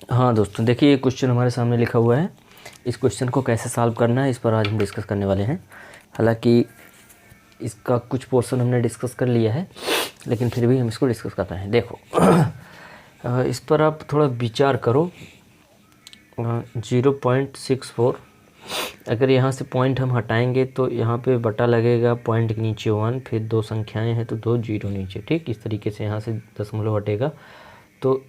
हाँ दोस्तों, देखिए ये क्वेश्चन हमारे सामने लिखा हुआ है। इस क्वेश्चन को कैसे सॉल्व करना है इस पर आज हम डिस्कस करने वाले हैं। हालांकि इसका कुछ पोर्शन हमने डिस्कस कर लिया है, लेकिन फिर भी हम इसको डिस्कस कर रहे हैं। देखो इस पर आप थोड़ा विचार करो। 0.64, अगर यहाँ से पॉइंट हम हटाएंगे तो यहाँ पे बटा लगेगा पॉइंट के नीचे 1, फिर दो संख्याएं हैं तो 2 जीरो नीचे। ठीक, इस तरीके से यहाँ से दशमलव हटेगा तो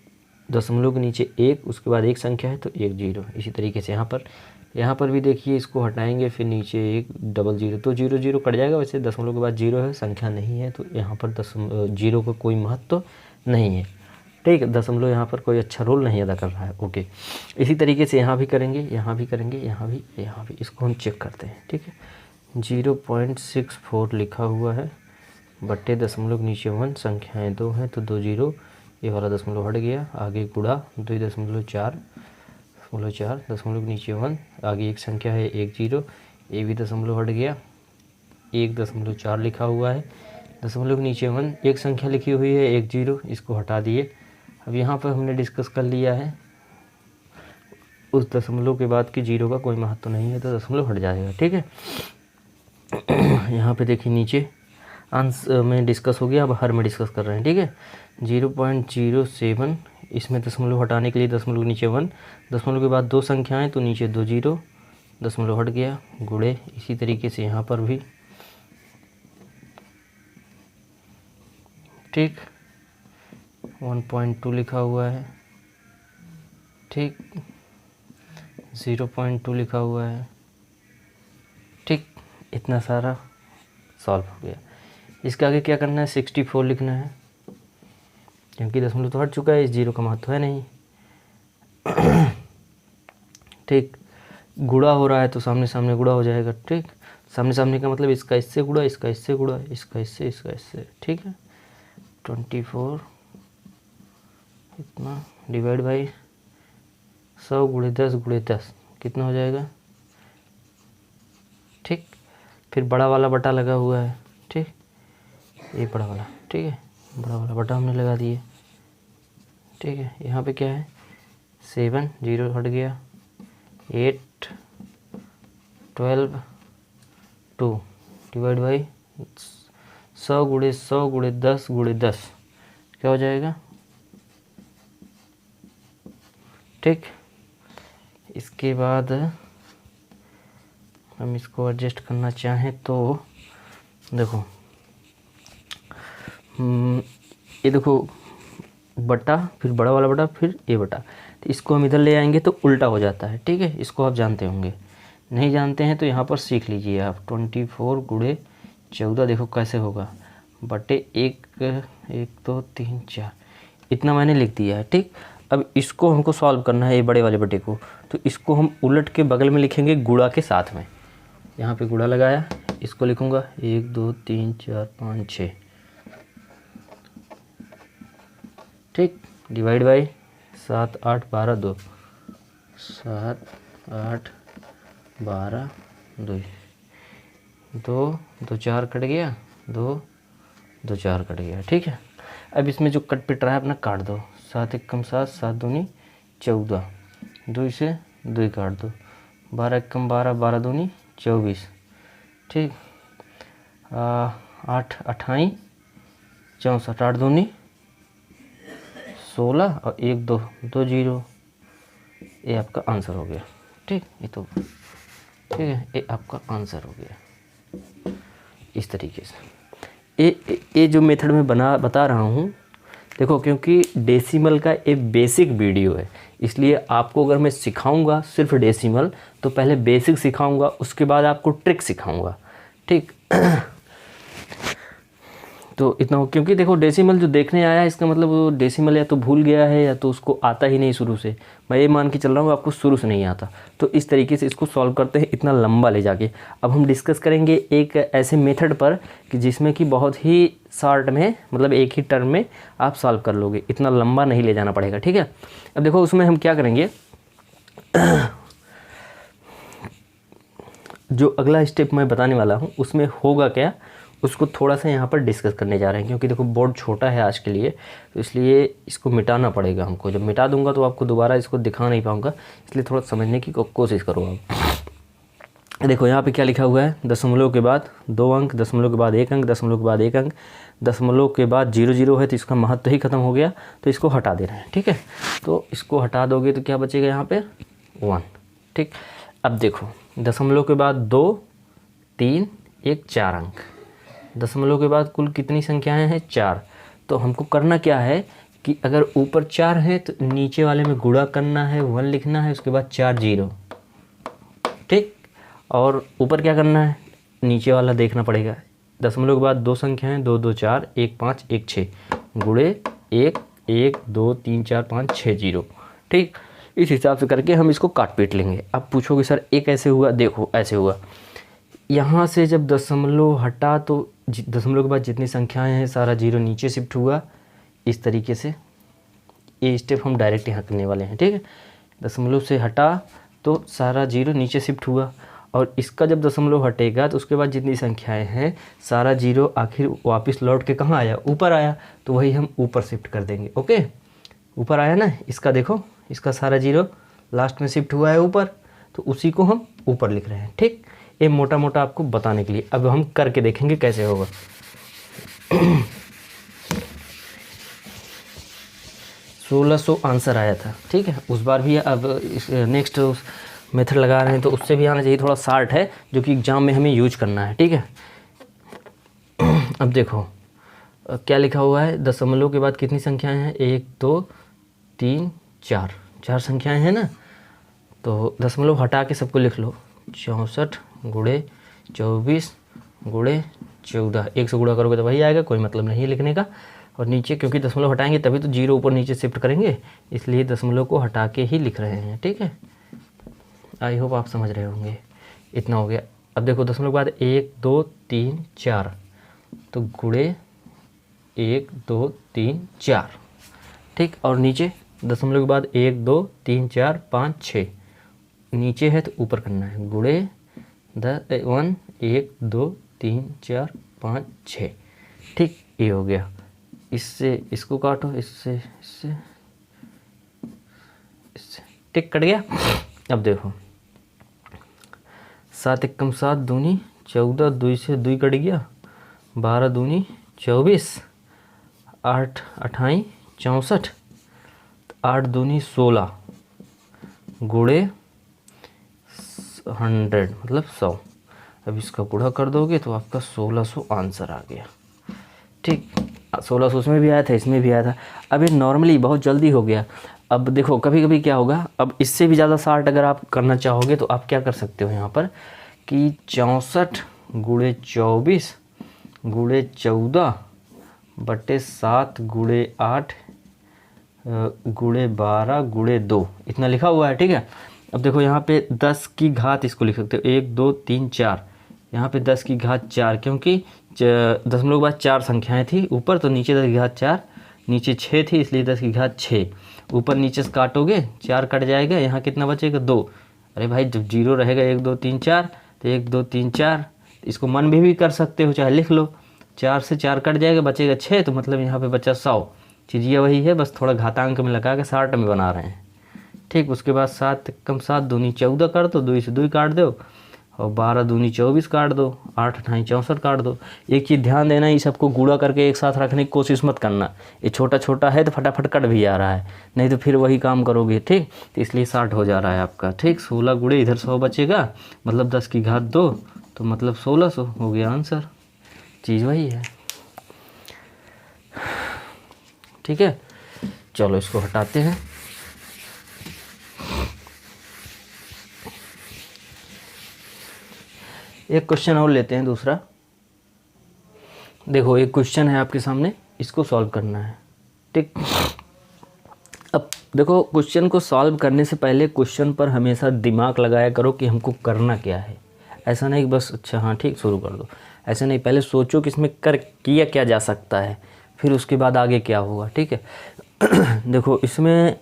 दशमलव के नीचे 1, उसके बाद एक संख्या है तो 1 जीरो। इसी तरीके से यहाँ पर भी देखिए, इसको हटाएंगे फिर नीचे 1 डबल जीरो, तो जीरो जीरो कट जाएगा। वैसे दशमलव के बाद जीरो है, संख्या नहीं है, तो यहाँ पर जीरो का कोई महत्व नहीं है। ठीक है, दशमलव यहाँ पर कोई अच्छा रोल नहीं अदा कर रहा है। ओके, इसी तरीके से यहाँ भी करेंगे, यहाँ भी करेंगे, यहाँ भी। इसको हम चेक करते हैं। ठीक है, 0.64 लिखा हुआ है बट्टे दशमलव के नीचे 1, संख्याएँ 2 हैं तो 2 जीरो, ये वाला दशमलव हट गया। आगे गुणा 2.4 दशमलव के नीचे 1, आगे एक संख्या है 1 जीरो, ये भी दशमलव हट गया। 1.4 लिखा हुआ है, दशमलव के नीचे 1, एक संख्या लिखी हुई है 1 जीरो, इसको हटा दिए। अब यहाँ पर हमने डिस्कस कर लिया है उस दशमलव के बाद कि जीरो का कोई महत्व नहीं है, तो दशमलव हट जाएगा। ठीक है, यहाँ पे देखिए नीचे अंश में डिस्कस हो गया, अब हर में डिस्कस कर रहे हैं। ठीक है, 0.07, इसमें दशमलव हटाने के लिए दशमलव के नीचे 1, दशमलव के बाद दो संख्याएं तो नीचे 2 जीरो, दशमलव हट गया, गुणे। इसी तरीके से यहाँ पर भी। ठीक, 1.2 लिखा हुआ है। ठीक, 0.2 लिखा हुआ है। ठीक, इतना सारा सॉल्व हो गया। इसके आगे क्या करना है, 64 लिखना है, क्योंकि दशमलव तो हट चुका है, इस जीरो का महत्व है नहीं। ठीक, गुणा हो रहा है तो सामने सामने गुणा हो जाएगा। ठीक, सामने सामने का मतलब इसका इससे गुणा, इसका इससे गुणा, इसका इससे, इसका इससे। ठीक है, 24 इतना डिवाइड बाई 100 गुणे 10 कितना हो जाएगा। ठीक, फिर बड़ा वाला बटा लगा हुआ है। ठीक, ये बड़ा वाला। ठीक है, बड़ा वाला बटा हमने लगा दिए। ठीक है, यहाँ पे क्या है, 7 जीरो हट गया, 8 12 2 डिवाइड बाई 100 गुणे 100 गुणे 10 गुणे 10 क्या हो जाएगा। ठीक, इसके बाद हम इसको एडजस्ट करना चाहें तो देखो, ये देखो बटा, फिर बड़ा वाला बटा, फिर ये बटा, तो इसको हम इधर ले आएंगे तो उल्टा हो जाता है। ठीक है, इसको आप जानते होंगे, नहीं जानते हैं तो यहाँ पर सीख लीजिए आप। 24 गुणे 14 देखो कैसे होगा, बटे 1 1 2 3 4, इतना मैंने लिख दिया है। ठीक, अब इसको हमको सॉल्व करना है, ये बड़े वाले बटे को, तो इसको हम उलट के बगल में लिखेंगे गुणा के साथ में। यहाँ पे गुणा लगाया, इसको लिखूँगा 1 2 3 4 5 6। ठीक, डिवाइड बाई 7 8 12 2, 7 8 12 2 2 4 कट गया, 2 2 4 कट गया। ठीक है, अब इसमें जो कट पिट रहा है अपना काट दो। 7 1 कम 7, 7 दूनी 14, 2 से 2 काट दो, 12 1 कम 12, 12 दूनी 24। ठीक, 8 28 64, 8 दूनी 16 और 1 2 2 जीरो, ये आपका आंसर हो गया। ठीक, ये तो ठीक है, ये आपका आंसर हो गया। इस तरीके से ये जो मेथड मैं बता रहा हूँ, देखो क्योंकि डेसिमल का एक बेसिक वीडियो है, इसलिए आपको अगर मैं सिखाऊंगा सिर्फ डेसिमल तो पहले बेसिक सिखाऊंगा, उसके बाद आपको ट्रिक सिखाऊंगा। ठीक, तो इतना हो, क्योंकि देखो डेसिमल जो देखने आया है इसका मतलब वो डेसिमल या तो भूल गया है या तो उसको आता ही नहीं शुरू से। मैं ये मान के चल रहा हूँ आपको शुरू से नहीं आता। तो इस तरीके से इसको सॉल्व करते हैं इतना लंबा ले जाके। अब हम डिस्कस करेंगे एक ऐसे मेथड पर कि जिसमें कि बहुत ही शॉर्ट में, मतलब एक ही टर्म में आप सॉल्व कर लोगे, इतना लंबा नहीं ले जाना पड़ेगा। ठीक है, अब देखो उसमें हम क्या करेंगे, जो अगला स्टेप मैं बताने वाला हूँ उसमें होगा क्या, उसको थोड़ा सा यहाँ पर डिस्कस करने जा रहे हैं, क्योंकि देखो बोर्ड छोटा है आज के लिए, तो इसलिए इसको मिटाना पड़ेगा हमको। जब मिटा दूंगा तो आपको दोबारा इसको दिखा नहीं पाऊँगा, इसलिए थोड़ा समझने की कोशिश करो आप। देखो यहाँ पे क्या लिखा हुआ है, दशमलव के बाद 2 अंक, दशमलव के बाद 1 अंक, दशमलव के बाद 1 अंक, दशमलव के बाद 0 है, तो इसका महत्व ही खत्म हो गया, तो इसको हटा दे रहे हैं। ठीक है, तो इसको हटा दोगे तो क्या बचेगा यहाँ पे 1। ठीक, अब देखो दशमलव के बाद 2, 3, 1, 4 अंक, दशमलव के बाद कुल कितनी संख्याएं हैं 4। तो हमको करना क्या है कि अगर ऊपर 4 है तो नीचे वाले में गुणा करना है, 1 लिखना है, उसके बाद 4 0। ठीक, और ऊपर क्या करना है, नीचे वाला देखना पड़ेगा। दशमलव के बाद 2 संख्याएं 2 2 4, 1 5, 1 6, गुणे 1 1 2 3 4 5 6 0। ठीक, इस हिसाब से करके हम इसको काट पीट लेंगे। अब पूछोगे सर ये कैसे हुआ, देखो ऐसे हुआ, यहाँ से जब दशमलव हटा तो दशमलव के बाद जितनी संख्याएं हैं सारा 0 नीचे शिफ्ट हुआ, इस तरीके से। ये स्टेप हम डायरेक्ट यहाँ करने वाले हैं। ठीक है, दशमलव से हटा तो सारा 0 नीचे शिफ्ट हुआ, और इसका जब दशमलव हटेगा तो उसके बाद जितनी संख्याएं हैं सारा 0 आखिर वापस लौट के कहाँ आया, ऊपर आया, तो वही हम ऊपर शिफ्ट कर देंगे। ओके, ऊपर आया ना, इसका देखो, इसका सारा 0 लास्ट में शिफ्ट हुआ है ऊपर, तो उसी को हम ऊपर लिख रहे हैं। ठीक, ये मोटा मोटा आपको बताने के लिए। अब हम करके देखेंगे कैसे होगा। 1600 आंसर आया था। ठीक है, उस बार भी, अब नेक्स्ट मेथड लगा रहे हैं तो उससे भी आना चाहिए। थोड़ा शार्ट है जो कि एग्जाम में हमें यूज करना है। ठीक है, अब देखो क्या लिखा हुआ है, दशमलव के बाद कितनी संख्याएं हैं, 1 2 3 4, 4 संख्याएं हैं ना। तो दशमलव हटा के सबको लिख लो, 64 गुणे 24 गुणे 14, 1 से गुणा करोगे तो वही आएगा, कोई मतलब नहीं है लिखने का। और नीचे क्योंकि दशमलव हटाएंगे तभी तो 0 ऊपर नीचे शिफ्ट करेंगे, इसलिए दशमलव को हटा के ही लिख रहे हैं। ठीक है, आई होप आप समझ रहे होंगे। इतना हो गया। अब देखो दशमलव के बाद 1 2 3 4, तो गुणे 1 2 3 4। ठीक, और नीचे दशमलव के बाद 1 2 3 4 5 6, नीचे है तो ऊपर करना है, गुणे 1 1 2 3 4 5 6। ठीक, ये हो गया। इससे इसको काटो, इससे इससे इससे, ठीक, कट गया। अब देखो 7 एकम 7 दूनी 14, 2 से 2 कट गया, 12 दूनी 24, 8 अठाई 64, 8 दूनी 16, गुणे 100 मतलब 100। अब इसका गुणा कर दोगे तो आपका 1600 आंसर आ गया। ठीक, 1600 उसमें भी आया था, इसमें भी आया था। अब ये नॉर्मली बहुत जल्दी हो गया। अब देखो कभी कभी क्या होगा, अब इससे भी ज़्यादा शार्ट अगर आप करना चाहोगे तो आप क्या कर सकते हो यहाँ पर कि 64 गुणे 24 गुणे 14 बटे 7 गुणे 8 गुणे 12 गुणे 2, इतना लिखा हुआ है। ठीक है, अब देखो यहाँ पे 10 की घात इसको लिख सकते हो, 1 2 3 4, यहाँ पे 10 की घात 4, क्योंकि दशमलव के बाद 4 संख्याएं थी ऊपर, तो नीचे 10 की घात 4, नीचे 6 थी इसलिए 10 की घात 6। ऊपर नीचे से काटोगे 4 कट जाएगा, यहाँ कितना बचेगा 2। अरे भाई जब 0 रहेगा 1 2 3 4, तो 1 2 3 4, इसको मन भी कर सकते हो, चाहे लिख लो। 4 से 4 कट जाएगा, बचेगा 6, तो मतलब यहाँ पे बचा 100। चीज़िया वही है, बस थोड़ा घातांक में लगा के 60 में बना रहे हैं। ठीक, उसके बाद 7 एकम 7 दूनी 14 कर दो, 2 से 2 काट दो, और 12 दूनी 24 काट दो, 8 अठाई 64 काट दो। एक चीज़ ध्यान देना, ये सबको गुणा करके एक साथ रखने की कोशिश मत करना। ये छोटा छोटा है तो फटाफट कट भी आ रहा है, नहीं तो फिर वही काम करोगे। ठीक, तो इसलिए 60 हो जा रहा है आपका। ठीक, 16 गुणे इधर 100 बचेगा, मतलब 10 की घात 2, तो मतलब 1600 हो गया आंसर। चीज़ वही है। ठीक है, चलो इसको हटाते हैं। एक क्वेश्चन और लेते हैं दूसरा। देखो एक क्वेश्चन है आपके सामने, इसको सॉल्व करना है। ठीक, अब देखो क्वेश्चन को सॉल्व करने से पहले क्वेश्चन पर हमेशा दिमाग लगाया करो कि हमको करना क्या है। ऐसा नहीं बस अच्छा हाँ ठीक शुरू कर दो, ऐसा नहीं, पहले सोचो कि इसमें किया क्या जा सकता है, फिर उसके बाद आगे क्या होगा। ठीक है, देखो इसमें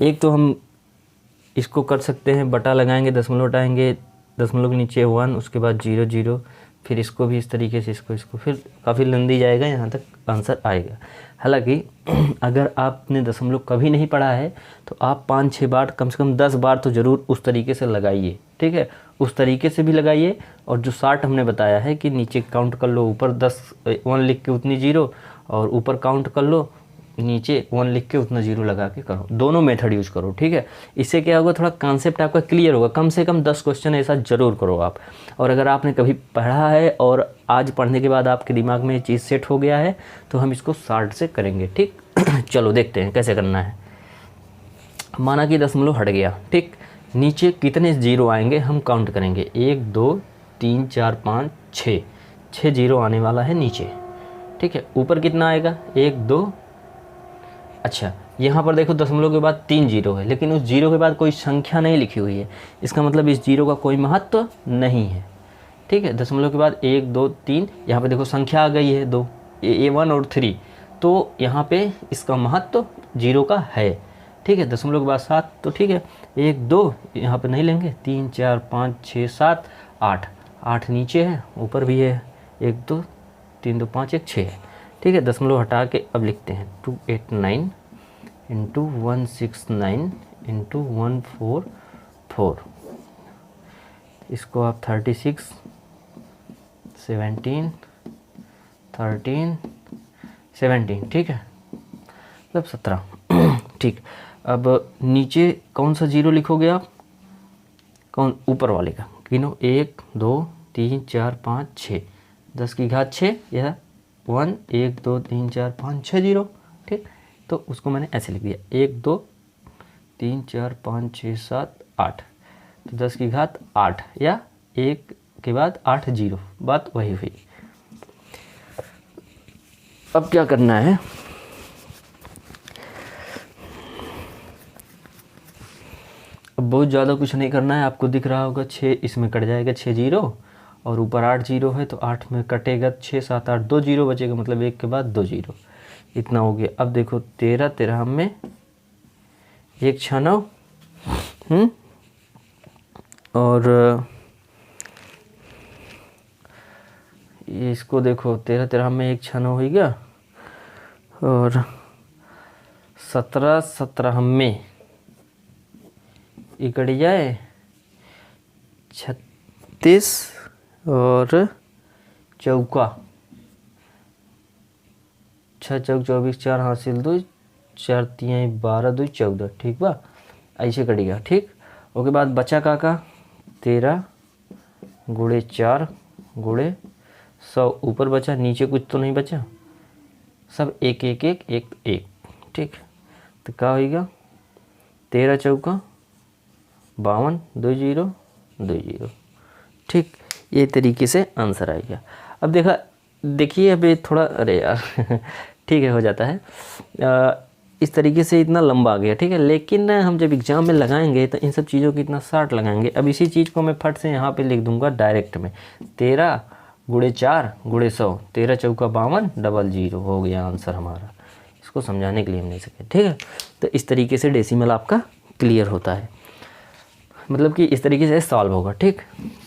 एक तो हम इसको कर सकते हैं, बटा लगाएंगे, दशमलव हटाएंगे, दशमलव के नीचे 1, उसके बाद 0 0 फिर इसको भी इस तरीके से, इसको फिर काफ़ी लंबी जाएगा, यहाँ तक आंसर आएगा। हालांकि अगर आपने दशमलव कभी नहीं पढ़ा है तो आप 5-6 बार, कम से कम 10 बार तो ज़रूर उस तरीके से लगाइए, ठीक है। उस तरीके से भी लगाइए, और जो 60 हमने बताया है कि नीचे काउंट कर लो, ऊपर 1 लिख के उतनी 0, और ऊपर काउंट कर लो, नीचे 1 लिख के उतना 0 लगा के करो। दोनों मेथड यूज करो, ठीक है। इससे क्या होगा, थोड़ा कॉन्सेप्ट आपका क्लियर होगा। कम से कम 10 क्वेश्चन ऐसा ज़रूर करो आप। और अगर आपने कभी पढ़ा है और आज पढ़ने के बाद आपके दिमाग में ये चीज़ सेट हो गया है, तो हम इसको 60 से करेंगे, ठीक। चलो देखते हैं कैसे करना है। माना कि दशमलव हट गया, ठीक। नीचे कितने 0 आएंगे हम काउंट करेंगे। 1 2 3 4 5 6, 6 0 आने वाला है नीचे, ठीक है। ऊपर कितना आएगा, 1 2, अच्छा यहाँ पर देखो दशमलव के बाद 3 0 है, लेकिन उस 0 के बाद कोई संख्या नहीं लिखी हुई है। इसका मतलब इस 0 का कोई महत्व नहीं है, ठीक है। दशमलव के बाद 1 2 3, यहाँ पे देखो संख्या आ गई है 2, A1 और 3, तो यहाँ पे इसका महत्व 0 का है, ठीक है। दशमलव के बाद 7, तो ठीक है। 1 2 यहाँ पे नहीं लेंगे, 3 4 5 6 7 8, 8 नीचे है, ऊपर भी है 1 2 3 2 5 1 6 है, ठीक है। दशमलव हटा के अब लिखते हैं 289 इंटू 169 इंटू 144, इसको आप 36 17 13 17, ठीक है, मतलब 17, ठीक। अब नीचे कौन सा 0 लिखोगे आप, कौन, ऊपर वाले का गिनो, 1 2 3 4 5 6, 10 की घात 6, यह 1 1 2 3 4 5 6 0, ठीक। तो उसको मैंने ऐसे लिख दिया 1 2 3 4 5 6 7 8, तो 10 की घात 8, या 1 के बाद 8 0, बात वही हुई। अब क्या करना है, अब बहुत ज़्यादा कुछ नहीं करना है। आपको दिख रहा होगा 6 इसमें कट जाएगा, 6 0, और ऊपर 8 0 है, तो 8 में कटेगा 6 7 8, 2 0 बचेगा, मतलब 1 के बाद 2 0, इतना हो गया। अब देखो 13 13 में 1 6 9, और इसको देखो 13 13 में 1 6 9 हो गया, और 17 17 में इकड़ जाए 36, और चौका 6 चौक 24, 4 हासिल 2, 4 3 12 2 14, ठीक बा, ऐसे कटेगा, ठीक। उसके बाद बचा का 13 गुणे 4 गुणे 100, ऊपर बचा, नीचे कुछ तो नहीं बचा, सब 1 1 1 1 1, ठीक। तो क्या होगा, 13 चौका 52 2 0 2 0, ठीक। ये तरीके से आंसर आएगा। अब देखिए अभी थोड़ा, अरे यार ठीक है, हो जाता है। इस तरीके से इतना लंबा आ गया, ठीक है। लेकिन हम जब एग्ज़ाम में लगाएंगे तो इन सब चीज़ों की इतना शार्ट लगाएंगे। अब इसी चीज़ को मैं फट से यहाँ पे लिख दूंगा डायरेक्ट में, 13 गुणे 4 गुणे 100, 13 चौका 52 डबल 0, हो गया आंसर हमारा। इसको समझाने के लिए हम नहीं सके, ठीक है। तो इस तरीके से डेसिमल आपका क्लियर होता है, मतलब कि इस तरीके से सॉल्व होगा, ठीक।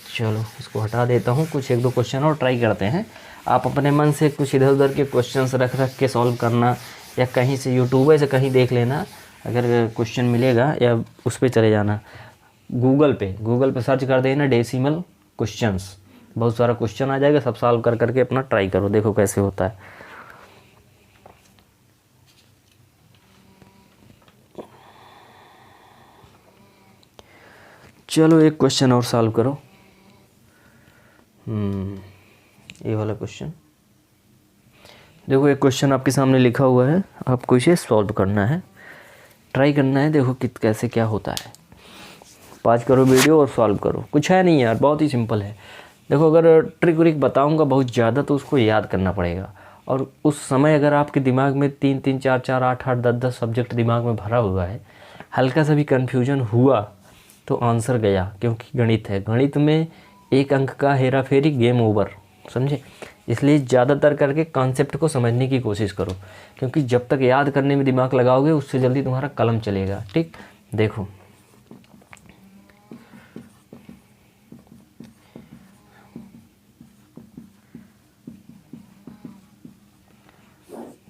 चलो इसको हटा देता हूँ, कुछ 1 2 क्वेश्चन और ट्राई करते हैं। आप अपने मन से कुछ इधर उधर के क्वेश्चंस रख के सॉल्व करना, या कहीं से यूट्यूब से कहीं देख लेना, अगर क्वेश्चन मिलेगा, या उस पर चले जाना गूगल पे सर्च कर देना डेसिमल क्वेश्चंस, बहुत सारा क्वेश्चन आ जाएगा, सब सॉल्व कर करके अपना ट्राई करो, देखो कैसे होता है। चलो एक क्वेश्चन और सॉल्व करो। ये वाला क्वेश्चन देखो, एक क्वेश्चन आपके सामने लिखा हुआ है, आपको इसे सॉल्व करना है, ट्राई करना है, देखो कैसे क्या होता है। पॉज करो वीडियो और सॉल्व करो, कुछ है नहीं यार, बहुत ही सिंपल है। देखो अगर ट्रिक व्रिक बताऊंगा बहुत ज़्यादा तो उसको याद करना पड़ेगा, और उस समय अगर आपके दिमाग में 3 3 4 4 8 8 10 10 सब्जेक्ट दिमाग में भरा हुआ है, हल्का सा भी कन्फ्यूजन हुआ तो आंसर गया, क्योंकि गणित है, गणित में 1 अंक का हेरा फेरी, गेम ओवर, समझे। इसलिए ज़्यादातर करके कॉन्सेप्ट को समझने की कोशिश करो, क्योंकि जब तक याद करने में दिमाग लगाओगे उससे जल्दी तुम्हारा कलम चलेगा, ठीक। देखो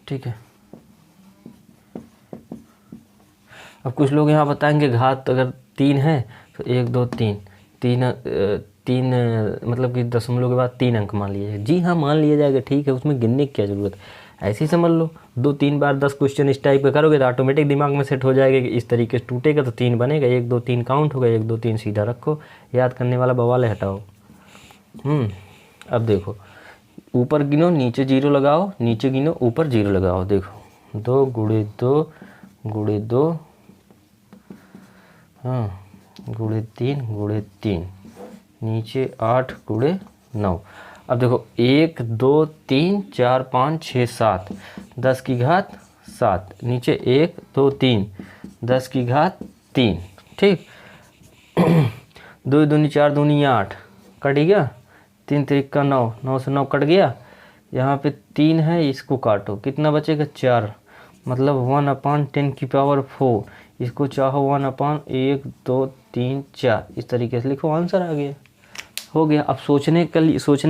ठीक है। अब कुछ लोग यहाँ बताएंगे घात अगर 3 है तो 1 2 3 3 मतलब कि दशमलव के बाद 3 अंक मान लिया जाएगा। जी हाँ, मान लिया जाएगा, ठीक है, उसमें गिनने की क्या ज़रूरत है, ऐसे ही समझ लो। 2-3 बार 10 क्वेश्चन इस टाइप का करोगे तो ऑटोमेटिक दिमाग में सेट हो जाएगा कि इस तरीके से टूटेगा तो 3 बनेगा, 1 2 3 काउंट होगा, 1 2 3 सीधा रखो, याद करने वाला बवाल है, हटाओ। अब देखो, ऊपर गिनो नीचे 0 लगाओ, नीचे गिनो ऊपर 0 लगाओ। देखो 2 गुणे 2 गुणे 2, हाँ, गुणे 3 गुणे 3, नीचे 8 गुणे 9। अब देखो 1 2 3 4 5 6 7, 10 की घात 7, नीचे 1 2 3, 10 की घात 3, ठीक। 2 दूनी 4 दूनी 8, कट गया, 3 3 का 9, 9 से 9 कट गया, यहाँ पे 3 है, इसको काटो, कितना बचेगा 4, मतलब 1/10 की पावर 4, इसको चाहो 1/1 2 3 4, इस तरीके से लिखो, आंसर आ गया, हो गया। अब सोचने के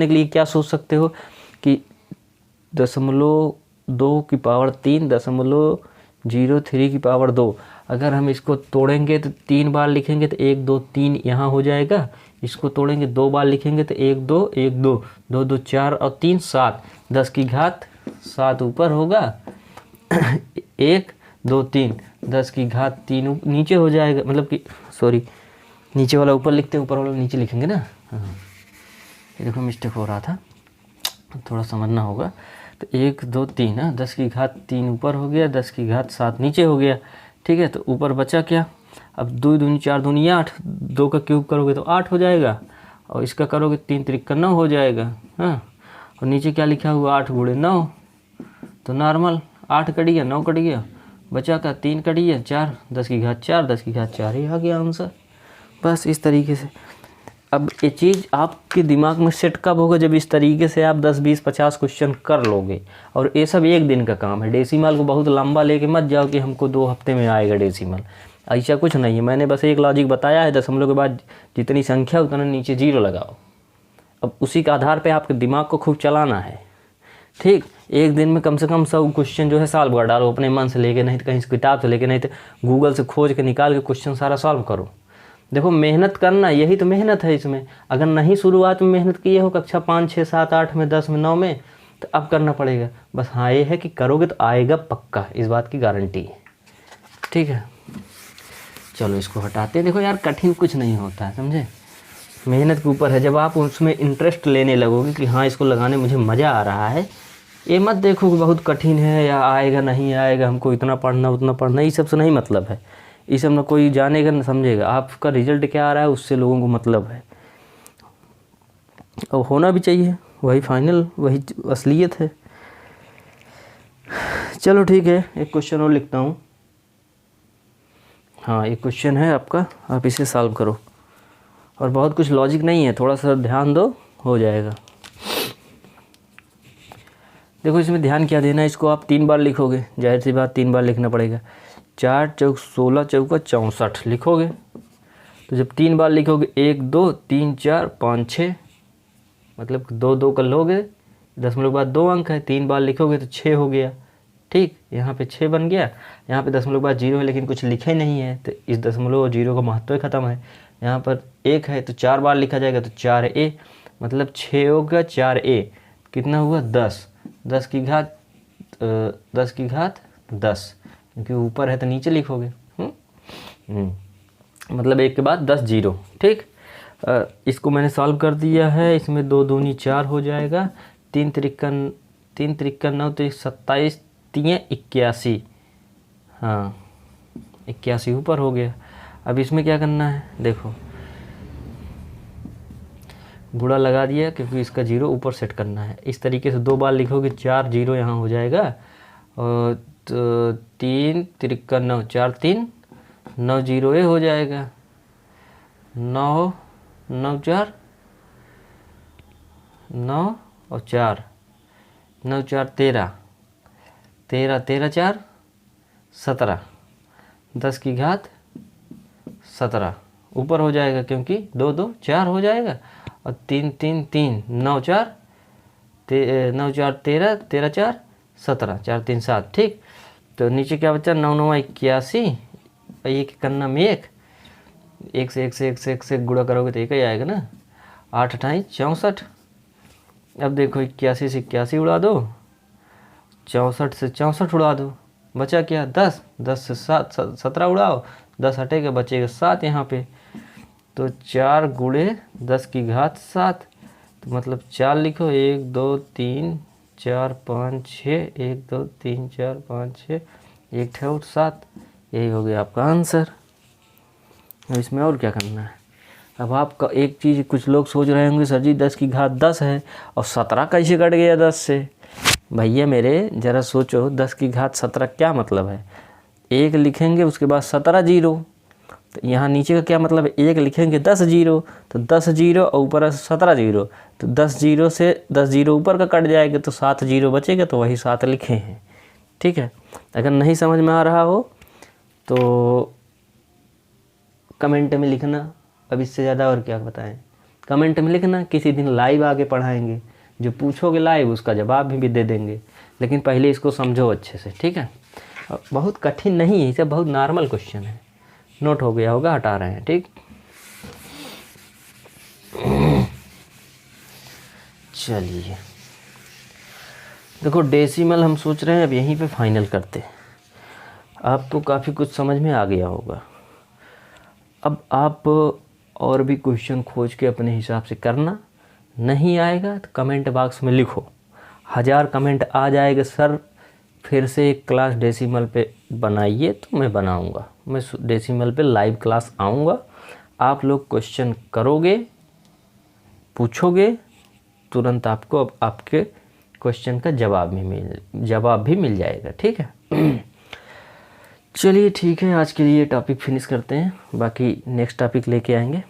लिए क्या सोच सकते हो कि 0.2 की पावर 3, 0.03 की पावर 2, अगर हम इसको तोड़ेंगे तो 3 बार लिखेंगे तो 1 2 3 यहाँ हो जाएगा, इसको तोड़ेंगे 2 बार लिखेंगे तो 1 2 1 2 2 2 4 और 3 7, 10 की घात 7 ऊपर होगा 1 2 3, 10 की घात 3 नीचे हो जाएगा, मतलब कि सॉरी, नीचे वाला ऊपर लिखते हैं, ऊपर वाला नीचे लिखेंगे ना। हाँ, ये देखो मिस्टेक हो रहा था, थोड़ा समझना होगा। तो 1 2 3 है, 10 की घात 3 ऊपर हो गया, 10 की घात 7 नीचे हो गया, ठीक है। तो ऊपर बचा क्या, अब 2 दूनी 4 दूनी 8, 2 का क्यूब करोगे तो 8 हो जाएगा, और इसका करोगे 3 3 का 9 हो जाएगा, हाँ। और नीचे क्या लिखा हुआ 8 गुणे 9, तो नॉर्मल 8 कट गया, 9 कट गया, बचा का 3 कट गया 4, 10 की घात 4, 10 की घात 4 ही आ गया आंसर। बस इस तरीके से। अब ये चीज़ आपके दिमाग में सेट कब होगा, जब इस तरीके से आप 10 20 50 क्वेश्चन कर लोगे। और ये सब एक दिन का काम है, डेसिमल को बहुत लंबा लेके मत जाओ कि हमको 2 हफ्ते में आएगा डेसिमल, ऐसा कुछ नहीं है। मैंने बस एक लॉजिक बताया है, दशमलव के बाद जितनी संख्या उतना नीचे 0 लगाओ। अब उसी के आधार पर आपके दिमाग को खूब चलाना है, ठीक। एक दिन में कम से कम 100 क्वेश्चन जो है सॉल्व कर डालो, अपने मन से लेके, नहीं तो कहीं से किताब से लेके, नहीं तो गूगल से खोज के निकाल के क्वेश्चन सारा सॉल्व करो। देखो मेहनत करना, यही तो मेहनत है इसमें। अगर नहीं शुरुआत में मेहनत किए हो कक्षा 5 6 7 8 में 10 में 9 में, तो अब करना पड़ेगा। बस हाँ, ये है कि करोगे तो आएगा पक्का, इस बात की गारंटी है, ठीक है। चलो इसको हटाते हैं। देखो यार, कठिन कुछ नहीं होता है, समझे, मेहनत के ऊपर है। जब आप उसमें इंटरेस्ट लेने लगोगे कि हाँ इसको लगाने मुझे मज़ा आ रहा है, ये मत देखो कि बहुत कठिन है या आएगा नहीं आएगा, हमको इतना पढ़ना उतना पढ़ना, ये सब से नहीं मतलब है। ये सब ना कोई जानेगा ना समझेगा, आपका रिजल्ट क्या आ रहा है उससे लोगों को मतलब है, और होना भी चाहिए, वही फाइनल, वही असलियत है। चलो ठीक है, एक क्वेश्चन और लिखता हूँ। हाँ, एक क्वेश्चन है आपका, आप इसे सॉल्व करो, और बहुत कुछ लॉजिक नहीं है, थोड़ा सा ध्यान दो, हो जाएगा। देखो इसमें ध्यान क्या देना है, इसको आप 3 बार लिखोगे, जाहिर सी बात 3 बार लिखना पड़ेगा। 4 चौक 16 चौका 64 लिखोगे, तो जब 3 बार लिखोगे 1 2 3 4 5 6, मतलब 2 2 कर लोगे, दशमलव के बाद 2 अंक है, 3 बार लिखोगे तो 6 हो गया, ठीक। यहाँ पे 6 बन गया, यहाँ पे दशमलव के बाद 0 है लेकिन कुछ लिखे नहीं है, तो इस दशमलव और 0 का महत्व ही ख़त्म है। यहाँ पर 1 है तो 4 बार लिखा जाएगा, तो 4a, मतलब 6 होगा 4a, कितना हुआ 10, 10 की घात 10, क्योंकि ऊपर है तो नीचे लिखोगे, मतलब 1 के बाद 10 0, ठीक। इसको मैंने सॉल्व कर दिया है, इसमें 2 दूनी 4 हो जाएगा, 3 त्रिक्का 9, तो 27 3 81, हाँ 81 ऊपर हो गया। अब इसमें क्या करना है, देखो गुणा लगा दिया, क्योंकि इसका 0 ऊपर सेट करना है। इस तरीके से 2 बार लिखोगे, 4 0 यहाँ हो जाएगा, और तो 3 त्रिक्का 9, 4 3 9 0 ए हो जाएगा, 9 9 4 9 और 4 9 4 13 13 13 4 17, 10 की घात 17 ऊपर हो जाएगा, क्योंकि 2 2 4 हो जाएगा, और 3 3 3 9 4 9 4 13 13 4 17, 4 3 7, ठीक। तो नीचे क्या बचा, 9 9 81, एक कन्ना में एक से एक से गुणा करोगे तो एक ही आएगा ना। 8 8 64। अब देखो 81 से 81 उड़ा दो, 64 से 64 उड़ा दो, बचा क्या 10, 10 से 7 17 उड़ाओ, 10 हटेगा बचेगा 7 यहाँ पे। तो 4 गुणे 10 की घात 7, तो मतलब 4 लिखो, 1 2 3 4 5 6, 1 2 3 4 5 6, 1 ठे 7। यही हो गया आपका आंसर। अब इसमें और क्या करना है। अब आपका एक चीज़ कुछ लोग सोच रहे होंगे सर जी 10 की घात 10 है और 17 कैसे कट गया 10 से। भैया मेरे ज़रा सोचो, 10 की घात 17 क्या मतलब है। एक लिखेंगे उसके बाद 17 जीरो, तो यहाँ नीचे का क्या मतलब है, एक लिखेंगे 10 जीरो, तो 10 जीरो और ऊपर 17 जीरो, तो 10 जीरो से 10 जीरो ऊपर का कट जाएगा तो 7 जीरो बचेगा, तो वही 7 लिखे हैं। ठीक है, अगर नहीं समझ में आ रहा हो तो कमेंट में लिखना। अब इससे ज़्यादा और क्या बताएं, कमेंट में लिखना। किसी दिन लाइव आगे पढ़ाएंगे, जो पूछोगे लाइव उसका जवाब भी दे देंगे, लेकिन पहले इसको समझो अच्छे से, ठीक है। बहुत कठिन नहीं है, इसे बहुत नॉर्मल क्वेश्चन है। नोट हो गया होगा, हटा रहे हैं, ठीक। चलिए देखो, डेसिमल हम सोच रहे हैं अब यहीं पे फाइनल करते हैं। आपको काफ़ी कुछ समझ में आ गया होगा। अब आप और भी क्वेश्चन खोज के अपने हिसाब से करना। नहीं आएगा तो कमेंट बॉक्स में लिखो, 1000 कमेंट आ जाएगा सर फिर से एक क्लास डेसिमल पे बनाइए, तो मैं बनाऊंगा। मैं डेसिमल पे लाइव क्लास आऊँगा। आप लोग क्वेश्चन करोगे, पूछोगे, तुरंत आपको अब आपके क्वेश्चन का जवाब भी मिल जाएगा, ठीक है। चलिए ठीक है, आज के लिए टॉपिक फिनिश करते हैं, बाकी नेक्स्ट टॉपिक लेके आएंगे।